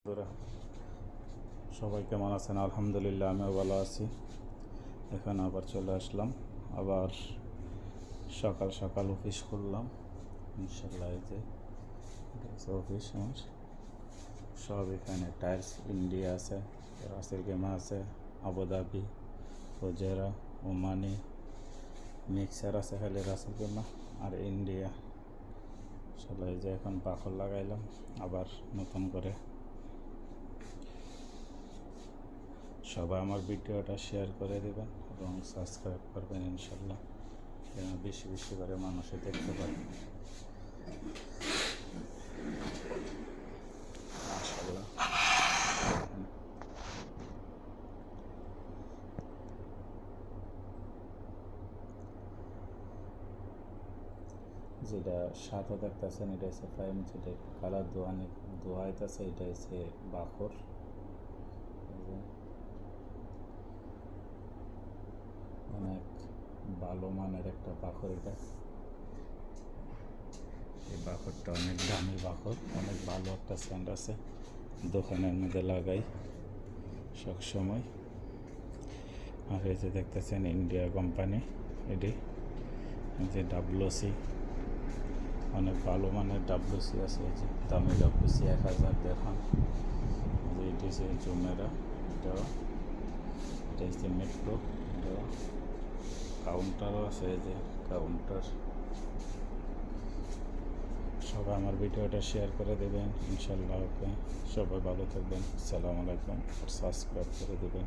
বন্ধুরা, সবাই কেমন আছেন? আলহামদুলিল্লাহ, আমিও ভালো আছি। এখন আবার চলে আসলাম, আবার সকাল সকাল অফিস করলাম। ইনশাল্লাহ এই যে অফিস আমার সব এখানে টাইলস ইন্ডিয়া আছে, রাসেল গেমা আছে, আবুধাবি, ফুজেরা, ওমানি, মিক্সার আছে খালি রাসেল গেমা আর ইন্ডিয়া। ইনশাল্লাহ এই যে এখন পাথর লাগাইলাম আবার নতুন করে। সবাই আমার ভিডিওটা শেয়ার করে দেবেন এবং সাবস্ক্রাইব করবেন ইনশাল্লাহ, যেন বেশি বেশি করে মানুষে দেখতে পারে। মাশাআল্লাহ, যেটা সাথে দেখতেছেন এটা হচ্ছে প্রাইম, যেটা কালার দোয়াইতেছে এটা হচ্ছে বাখর। অনেক ভালো মানের একটা পাখর এটা। এই বাখরটা অনেক দামি বাখর, অনেক ভালো একটা সেন্ট আছে, দোকানের মধ্যে লাগাই সবসময়। আর এই যে দেখতেছেন ইন্ডিয়া কোম্পানি, এটি যে ডাব্লুসি, অনেক ভালো মানের ডাব্লুসি আছে। এই যে দামি ডাব্লুসি 1000 দেখান। যে এটি হচ্ছে জুমেরা, এটা হচ্ছে মেট্রো, এটা কাউন্টারও আছে। এই যে কাউন্টার। সবাই আমার ভিডিওটা শেয়ার করে দেবেন ইনশাল্লাহ। ওকে, সবাই ভালো থাকবেন। আসসালামু আলাইকুম। আর সাবস্ক্রাইব করে দেবেন।